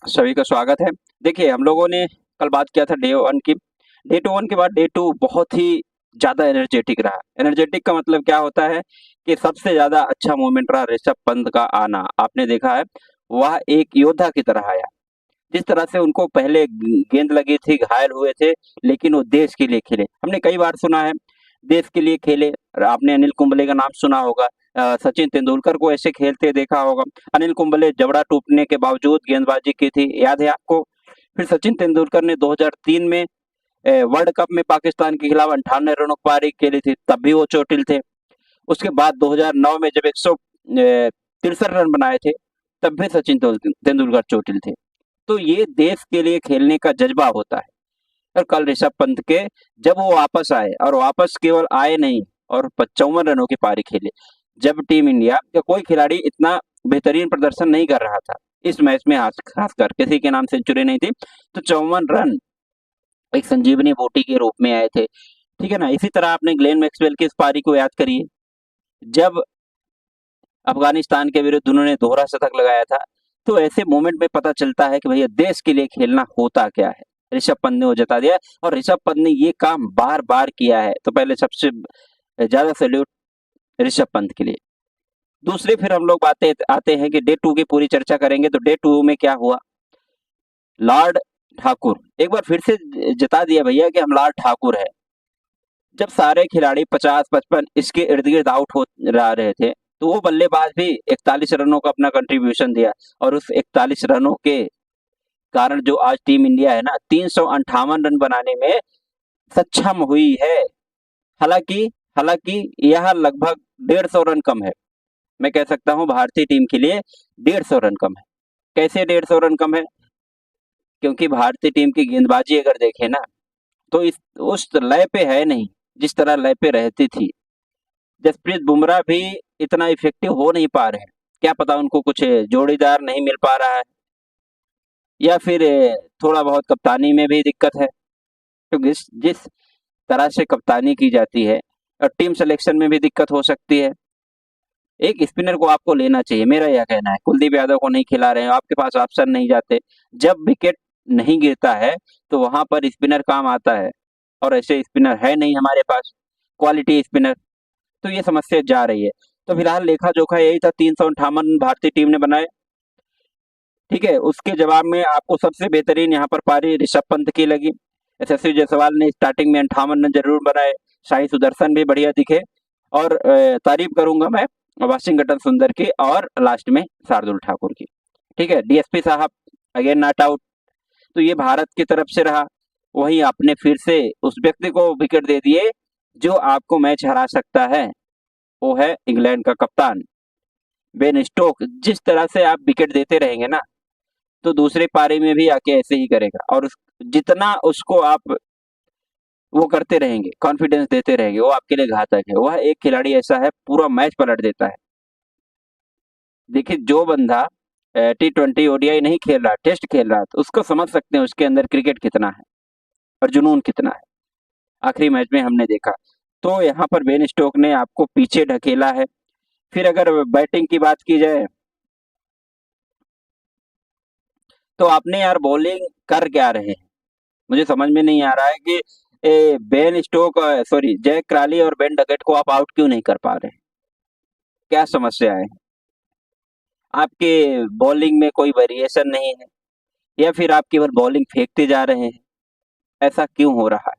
सभी का स्वागत है। देखिए, हम लोगों ने कल बात किया था डे 1 की। डे 1 के बाद डे 2 बहुत ही ज़्यादा एनर्जेटिक रहा। एनर्जेटिक का मतलब क्या होता है कि सबसे ज़्यादा अच्छा मोमेंट रहा ऋषभ पंत का आना। आपने देखा है, वह एक योद्धा की तरह आया। जिस तरह से उनको पहले गेंद लगी थी, घायल हुए थे, लेकिन वो देश के लिए खेले। हमने कई बार सुना है, देश के लिए खेले। और आपने अनिल कुंबले का नाम सुना होगा। सचिन तेंदुलकर को ऐसे खेलते देखा होगा। अनिल कुंबले जबड़ा टूटने के बावजूद गेंदबाजी की थी, याद है आपको? फिर सचिन तेंदुलकर ने 2003 में वर्ल्ड कप में पाकिस्तान के खिलाफ 98 रनों की पारी खेली थी, तब भी वो चोटिल थे। उसके बाद 2009 में जब 163 रन बनाए थे, तब भी सचिन तेंदुलकर चोटिल थे। तो ये देश के लिए खेलने का जज्बा होता है। और कल ऋषभ पंत के जब वो वापस आए, और वापस केवल आए नहीं, और 55 रनों की पारी खेले। जब टीम इंडिया का कोई खिलाड़ी इतना बेहतरीन प्रदर्शन नहीं कर रहा था इस मैच में, खासकर किसी के नाम सेंचुरी नहीं थी, तो 54 रन एक संजीवनी बूटी के रूप में आए थे। ठीक है ना? इसी तरह आपने ग्लेन मैक्सवेल की इस पारी को याद करिए, जब अफगानिस्तान के विरुद्ध उन्होंने दोहरा शतक लगाया था। तो ऐसे मोमेंट में पता चलता है कि भैया देश के लिए खेलना होता क्या है। ऋषभ पंत ने वो जता दिया, और ऋषभ पंत ने ये काम बार-बार किया है। तो पहले सबसे ज़्यादा सैल्यूट ऋषभ पंत के लिए। दूसरी फिर हम लोग बातें आते हैं कि डे 2 की पूरी चर्चा करेंगे, तो डे 2 में क्या हुआ? लॉर्ड ठाकुर एक बार फिर से जता दिया भैया कि हम लॉर्ड ठाकुर है। जब सारे खिलाड़ी 50-55 इसके इर्द-गिर्द आउट हो रहे थे, तो वो बल्लेबाज भी 41 रनों का अपना कंट्रीब्यूशन दिया, और उस 41 रनों के कारण जो आज टीम इंडिया है ना, 358 रन बनाने में सक्षम हुई है। हालाँकि हालाँकि यह लगभग 150 रन कम है। मैं कह सकता हूँ भारतीय टीम के लिए 150 रन कम है। कैसे 150 रन कम है? क्योंकि भारतीय टीम की गेंदबाजी अगर देखें ना, तो इस उस लय पे है नहीं, जिस तरह लय पे रहती थी। जसप्रीत बुमराह भी इतना इफेक्टिव हो नहीं पा रहे हैं। क्या पता उनको कुछ जोड़ीदार नहीं मिल पा रहा है, या फिर थोड़ा बहुत कप्तानी में भी दिक्कत है। क्योंकि जिस जिस तरह से कप्तानी की जाती है, और टीम सिलेक्शन में भी दिक्कत हो सकती है। एक स्पिनर को आपको लेना चाहिए, मेरा यह कहना है। कुलदीप यादव को नहीं खिला रहे हैं, आपके पास ऑप्शन नहीं जाते। जब विकेट नहीं गिरता है, तो वहाँ पर स्पिनर काम आता है, और ऐसे स्पिनर है नहीं हमारे पास, क्वालिटी स्पिनर। तो ये समस्या जा रही है। तो फिलहाल लेखा-जोखा यही था, 358 भारतीय टीम ने बनाए। ठीक है? उसके जवाब में आपको सबसे बेहतरीन यहाँ पर पारी ऋषभ पंत की लगी। यशस्वी जायसवाल ने स्टार्टिंग में 58 रन ज़रूर बनाए, साई सुदर्शन भी बढ़िया दिखे, और तारीफ करूँगा मैं वाशिंगटन सुंदर की, और लास्ट में शार्दुल ठाकुर की। ठीक है? डीएसपी साहब अगेन नॉट आउट। तो ये भारत की तरफ से रहा। वहीं आपने फिर से उस व्यक्ति को विकेट दे दिए जो आपको मैच हरा सकता है, वो है इंग्लैंड का कप्तान बेन स्टोक। जिस तरह से आप विकेट देते रहेंगे ना, तो दूसरे पारी में भी आके ऐसे ही करेगा, और जितना उसको आप वो करते रहेंगे, कॉन्फिडेंस देते रहेंगे, वो आपके लिए घातक है। वह एक खिलाड़ी ऐसा है, पूरा मैच पलट देता है। देखिए, जो बंदा टी20 ओडीआई नहीं खेल रहा, टेस्ट खेल रहा, तो उसको समझ सकते हैं उसके अंदर क्रिकेट कितना है और जुनून कितना है। आखिरी मैच में हमने देखा। तो यहाँ पर बेन स्टोक ने आपको पीछे ढकेला है। फिर अगर बैटिंग की बात की जाए, तो आपने यार बॉलिंग कर क्या रहे हैं? मुझे समझ में नहीं आ रहा है कि बेन स्टोक, सॉरी, जैक क्राली और बेन डकेट को आप आउट क्यों नहीं कर पा रहे हैं? क्या समस्या है? आपके बॉलिंग में कोई वेरिएशन नहीं है, या फिर आप केवल बॉलिंग फेंकते जा रहे हैं? ऐसा क्यों हो रहा है?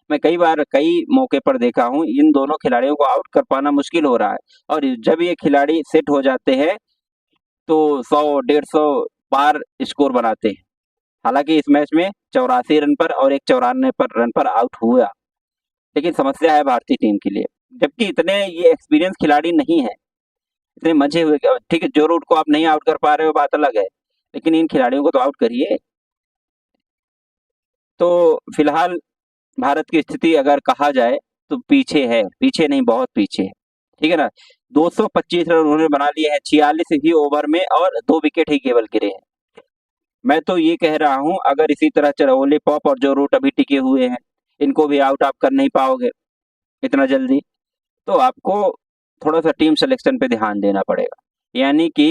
मैं कई बार कई मौके पर देखा हूँ, इन दोनों खिलाड़ियों को आउट कर पाना मुश्किल हो रहा है, और जब ये खिलाड़ी सेट हो जाते हैं, तो 100 150 पार स्कोर बनाते हैं। हालाँकि इस मैच में 84 रन पर और एक 94 पर रन पर आउट हुआ, लेकिन समस्या है भारतीय टीम के लिए। जबकि इतने ये एक्सपीरियंस खिलाड़ी नहीं है, इतने मंझे हुए। ठीक है, जो रूट को आप नहीं आउट कर पा रहे हो बात अलग है, लेकिन इन खिलाड़ियों को तो आउट करिए। तो फिलहाल भारत की स्थिति अगर कहा जाए, तो पीछे है, पीछे नहीं बहुत पीछे है। ठीक है ना? 225 रन उन्होंने बना लिए हैं 46 ही ओवर में, और 2 विकेट ही केवल गिरे हैं। मैं तो ये कह रहा हूँ, अगर इसी तरह ओली पॉप और जो रूट अभी टिके हुए हैं, इनको भी आउट आप कर नहीं पाओगे इतना जल्दी, तो आपको थोड़ा-सा टीम सिलेक्शन पे ध्यान देना पड़ेगा। यानी कि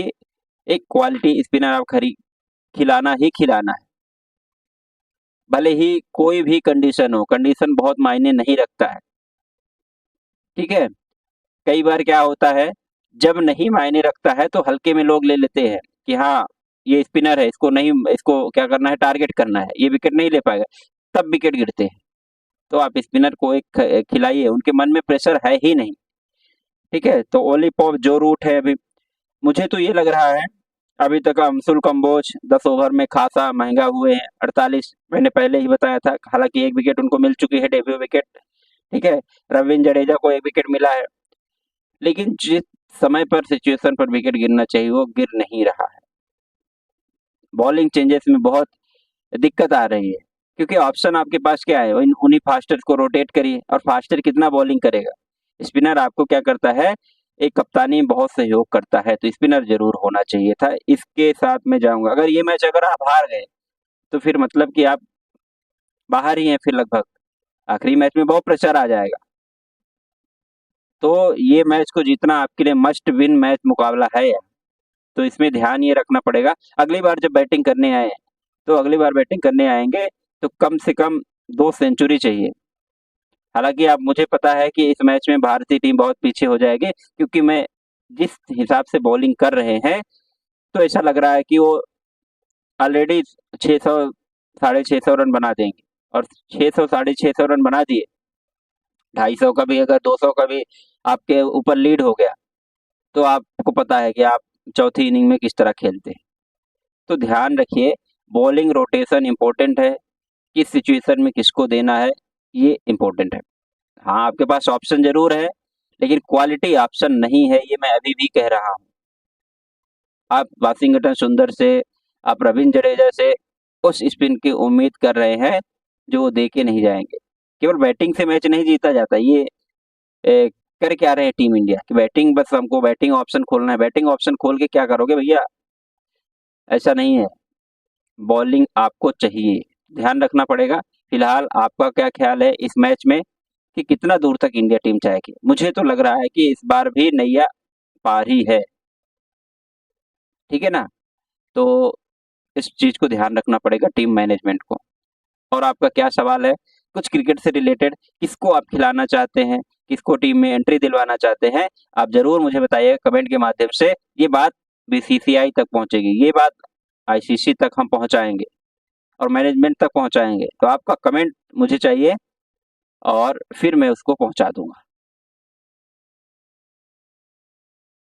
एक क्वालिटी स्पिनर आप खिलाना ही खिलाना है, भले ही कोई भी कंडीशन हो, कंडीशन बहुत मायने नहीं रखता है, ठीक है? कई बार क्या होता है, जब नहीं मायने रखता है तो हल्के में लोग ले लेते हैं कि हाँ, ये स्पिनर है, इसको क्या करना है, टारगेट करना है, ये विकेट नहीं ले पाएगा, तब विकेट गिरते हैं। तो आप स्पिनर को एक खिलाइए, उनके मन में प्रेशर है ही नहीं, ठीक है? तो ओली पॉप जो रूट है अभी, मुझे तो ये लग रहा है, अभी तक अंशुल कंबोज 10 ओवर में खासा महंगा हुए हैं, 48 मैंने पहले ही बताया था, हालांकि एक विकेट उनको मिल चुकी है, डेब्यू विकेट, ठीक है? रविंद्र जडेजा को एक विकेट मिला है, लेकिन जिस समय पर सिचुएशन पर विकेट गिरना चाहिए वो गिर नहीं रहा है। बॉलिंग चेंजेस में बहुत दिक्कत आ रही है, क्योंकि ऑप्शन आपके पास क्या है, उन्हीं फास्टर को रोटेट करिए, और फास्टर कितना बॉलिंग करेगा? स्पिनर आपको क्या करता है, एक कप्तानी में बहुत सहयोग करता है, तो स्पिनर जरूर होना चाहिए था। इसके साथ मैं जाऊंगा, अगर ये मैच अगर आप हार गए तो फिर मतलब कि आप बाहर ही हैं, फिर लगभग आखिरी मैच में बहुत प्रेशर आ जाएगा। तो ये मैच को जीतना आपके लिए मस्ट विन मैच मुकाबला है, तो इसमें ध्यान ये रखना पड़ेगा, अगली बार जब बैटिंग करने आए, तो अगली बार बैटिंग करने आएंगे तो कम से कम 2 सेंचुरी चाहिए। हालांकि अब मुझे पता है कि इस मैच में भारतीय टीम बहुत पीछे हो जाएगी, क्योंकि मैं जिस हिसाब से बॉलिंग कर रहे हैं, तो ऐसा लग रहा है कि वो ऑलरेडी 600 साढ़े 600 रन बना देंगे, और 600 साढ़े 600 रन बना दिए, 250 का भी अगर 200 का भी आपके ऊपर लीड हो गया, तो आपको पता है कि आप चौथी इनिंग में किस तरह खेलते हैं। तो ध्यान रखिए, बॉलिंग रोटेशन इंपॉर्टेंट है, किस सिचुएशन में किसको देना है, ये इंपॉर्टेंट है। हाँ, आपके पास ऑप्शन जरूर है, लेकिन क्वालिटी ऑप्शन नहीं है, ये मैं अभी भी कह रहा हूँ। आप वाशिंगटन सुंदर से, आप रविंद्र जडेजा से उस स्पिन की उम्मीद कर रहे हैं जो वो दे के नहीं जाएंगे। केवल बैटिंग से मैच नहीं जीता जाता, ये कर क्या रहे हैं टीम इंडिया की, बैटिंग बस हमको बैटिंग ऑप्शन खोलना है, बैटिंग ऑप्शन खोल के क्या करोगे भैया? ऐसा नहीं है, बॉलिंग आपको चाहिए, ध्यान रखना पड़ेगा। फिलहाल आपका क्या ख्याल है इस मैच में, कि कितना दूर तक इंडिया टीम जाएगी? मुझे तो लग रहा है कि इस बार भी नैया पार ही है, ठीक है ना? तो इस चीज को ध्यान रखना पड़ेगा टीम मैनेजमेंट को। और आपका क्या सवाल है कुछ क्रिकेट से रिलेटेड, किसको आप खिलाना चाहते हैं, किसको टीम में एंट्री दिलवाना चाहते हैं, आप जरूर मुझे बताइए कमेंट के माध्यम से। ये बात बीसीसीआई तक पहुंचेगी, ये बात आईसीसी तक हम पहुंचाएंगे, और मैनेजमेंट तक पहुंचाएंगे, तो आपका कमेंट मुझे चाहिए, और फिर मैं उसको पहुंचा दूंगा।